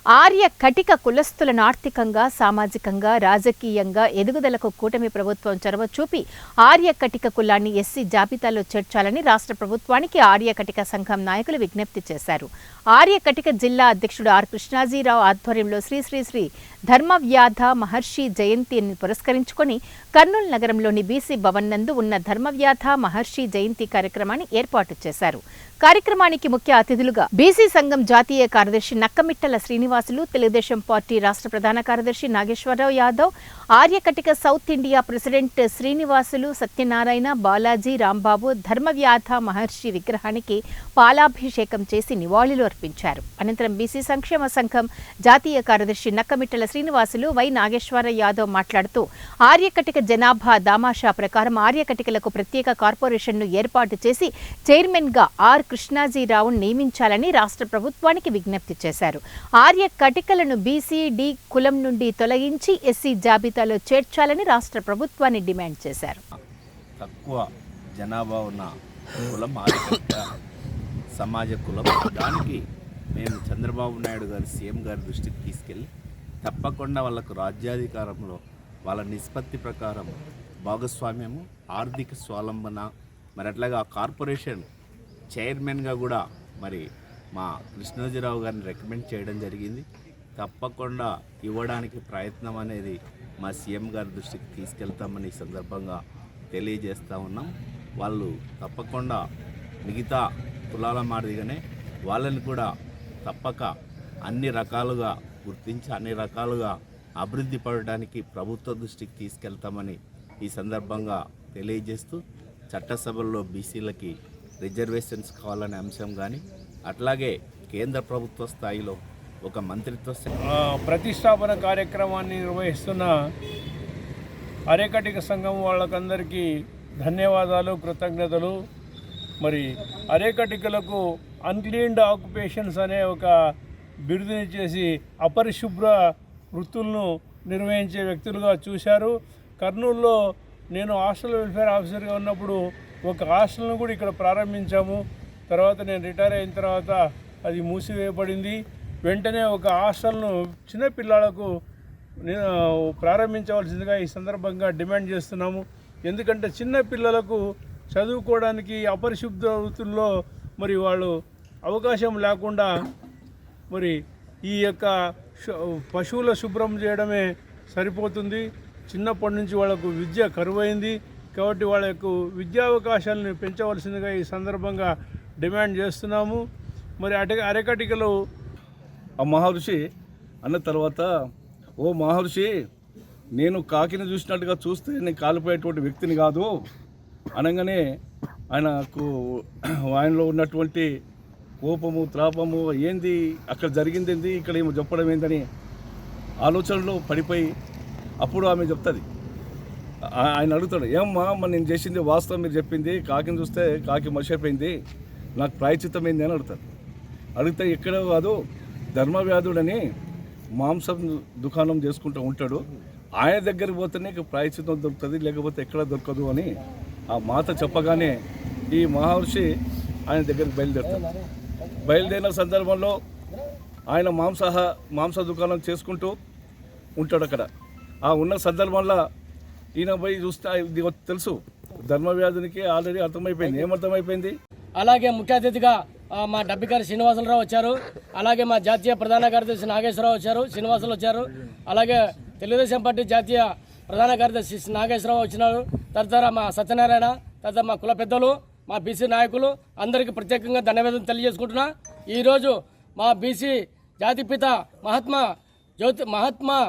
ఆర్య కటిక కులస్తులను ఆర్థికంగా, సామాజికంగా, రాజకీయంగా ఎదుగుదలకు కూటమి ప్రభుత్వం చొరవ చూపి ఆర్య కటిక కులాన్ని ఎస్సీ జాబితాలో చేర్చాలని రాష్ట్ర ప్రభుత్వానికి ఆర్య కటిక సంఘం నాయకులు విజ్ఞప్తి చేశారు. ఆర్య కటిక జిల్లా అధ్యక్షుడు ఆర్ కృష్ణాజీరావు ఆధ్వర్యంలో శ్రీ శ్రీ శ్రీ ధర్మవ్యాధ మహర్షి జయంతిని పురస్కరించుకొని కర్నూలు నగరంలోని బీసీ భవన్ నందు ఉన్న ధర్మవ్యాధ మహర్షి జయంతి కార్యక్రమాన్ని ఏర్పాటు చేశారు. కార్యక్రమానికి ముఖ్య అతిథులుగా బీసీ సంఘం జాతీయ కార్యదర్శి నక్కమిట్టల శ్రీనివాసులు, తెలుగుదేశం పార్టీ రాష్ట్ర ప్రధాన కార్యదర్శి Nageswararao Yadav, Arya Katika South India president Srinivasulu, Satyanarayana, Balaji, Rambabu Dharmavyadha Maharshi విగ్రహానికి పాలాభిషేకం చేసి నివాళులు అర్పించారు. అనంతరం బీసీ సంక్షేమ సంఘం జాతీయ కార్యదర్శి నక్కమిట్టల శ్రీనివాసులు, వై నాగేశ్వరరావు యాదవ్ మాట్లాడుతూ ఆర్య కటిక జనాభా దామాషా ప్రకారం ఆర్య కటికలకు ప్రత్యేక కార్పొరేషన్ను ఏర్పాటు చేసి చైర్మన్ గా ఆర్ కృష్ణాజీరావు నియమించాలని రాష్ట్ర ప్రభుత్వానికి విజ్ఞప్తి చేశారు. ఆర్య కటికలను బీసీ-డి కులం నుండి తొలగించి ఎస్సీ జాబితాలో చేర్చాలని రాష్ట్ర ప్రభుత్వాన్ని డిమాండ్ చేశారు. తక్కువ జనాభా ఉన్న కులం ఆర్య సమాజ కులం. దానికి మేము చంద్రబాబు నాయుడు గారు సీఎం గారి దృష్టికి తీసుకెళ్ళి తప్పకుండా వాళ్ళకు రాజ్యాధికారంలో వాళ్ళ నిష్పత్తి ప్రకారం భాగస్వామ్యము, ఆర్థిక స్వావలంబన, మరి అట్లాగా కార్పొరేషన్ చైర్మన్గా కూడా మరి మా కృష్ణాజీరావు గారిని రికమెండ్ చేయడం జరిగింది. తప్పకుండా ఇవ్వడానికి ప్రయత్నం అనేది మా సీఎం గారి దృష్టికి తీసుకెళ్తామని ఈ సందర్భంగా తెలియజేస్తూ ఉన్నాం. వాళ్ళు తప్పకుండా మిగతా కులాల మాదిరిగానే వాళ్ళని కూడా తప్పక అన్ని రకాలుగా గుర్తించి అన్ని రకాలుగా అభివృద్ధి పడడానికి ప్రభుత్వ దృష్టికి తీసుకెళ్తామని ఈ సందర్భంగా తెలియజేస్తూ చట్టసభల్లో బీసీలకి రిజర్వేషన్స్ కావాలనే అంశం కానీ అట్లాగే కేంద్ర ప్రభుత్వ స్థాయిలో ఒక మంత్రిత్వ ప్రతిష్టాపన కార్యక్రమాన్ని నిర్వహిస్తున్న ఆర్యకటిక సంఘం వాళ్ళకందరికీ ధన్యవాదాలు, కృతజ్ఞతలు. మరి ఆర్యకటికలకు అన్క్లీన్డ్ ఆక్యుపేషన్స్ అనే ఒక బిరుదుని చేసి అపరిశుభ్ర వృత్తులను నిర్వహించే వ్యక్తులుగా చూశారు. కర్నూలులో నేను హాస్టల్ వెల్ఫేర్ ఆఫీసర్గా ఉన్నప్పుడు ఒక హాస్టల్ను కూడా ఇక్కడ ప్రారంభించాము. తర్వాత నేను రిటైర్ అయిన తర్వాత అది మూసివేయబడింది. వెంటనే ఒక హాస్టల్ను చిన్నపిల్లలకు ప్రారంభించవలసిందిగా ఈ సందర్భంగా డిమాండ్ చేస్తున్నాము. ఎందుకంటే చిన్న పిల్లలకు చదువుకోవడానికి అపరిశుభ్ర వృత్తుల్లో మరి వాళ్ళు అవకాశం లేకుండా మరి ఈ యొక్క పశువుల శుభ్రం చేయడమే సరిపోతుంది. చిన్నప్పటి నుంచి వాళ్ళకు విద్య కరువైంది. కాబట్టి వాళ్ళ యొక్క విద్యావకాశాలను పెంచవలసిందిగా ఈ సందర్భంగా డిమాండ్ చేస్తున్నాము. మరి అరకటికలు ఆ మహర్షి అన్న తర్వాత, ఓ మహర్షి, నేను కాకిని చూసినట్టుగా చూస్తే నేను కాలిపోయేటువంటి వ్యక్తిని కాదు అనగానే ఆయనలో ఉన్నటువంటి కోపము, త్రాపము ఏంది, అక్కడ జరిగింది ఏంది, ఇక్కడ ఏమో చెప్పడం ఏందని ఆలోచనలో పడిపోయి అప్పుడు ఆమె చెప్తుంది. ఆయన అడుగుతాడు, ఏమ్మా మరి నేను చేసింది వాస్తవం, మీరు చెప్పింది కాకిని చూస్తే కాకి మర్చిపోయింది, నాకు ప్రాయచిత్తం ఏంది అని అడుగుతాడు. అడిగితే ఎక్కడ కాదు, ధర్మవ్యాధుడని మాంసం దుకాణం చేసుకుంటూ ఉంటాడు, ఆయన దగ్గరికి పోతేనే ప్రాయచిత్తం దొరుకుతుంది, లేకపోతే ఎక్కడ దొరకదు అని ఆ మాత చెప్పగానే ఈ మహర్షి ఆయన దగ్గరికి బయలుదేరుతాడు. బయలుదేరిన సందర్భంలో ఆయన మాంస దుకాణం చేసుకుంటూ ఉంటాడు. అక్కడ ఆ ఉన్న సందర్భంలో ఈయన పోయి చూస్తే తెలుసు ధర్మవ్యాధునికి ఆల్రెడీ అర్థమైపోయింది. ఏమర్థమైపోయింది? అలాగే ముఖ్య అతిథిగా మా డబ్బికారి శ్రీనివాసరావు వచ్చారు. అలాగే మా జాతీయ ప్రధాన కార్యదర్శి నాగేశ్వరరావు వచ్చారు, శ్రీనివాసులు వచ్చారు. అలాగే తెలుగుదేశం పార్టీ జాతీయ ప్రధాన కార్యదర్శి నాగేశ్వరరావు వచ్చినారు. తదితర మా సత్యనారాయణ, తదితర మా కుల పెద్దలు, మా బీసీ నాయకులు అందరికీ ప్రత్యేకంగా ధన్యవాదాలు తెలియజేసుకుంటున్నా. ఈరోజు మా బీసీ జాతిపిత మహాత్మా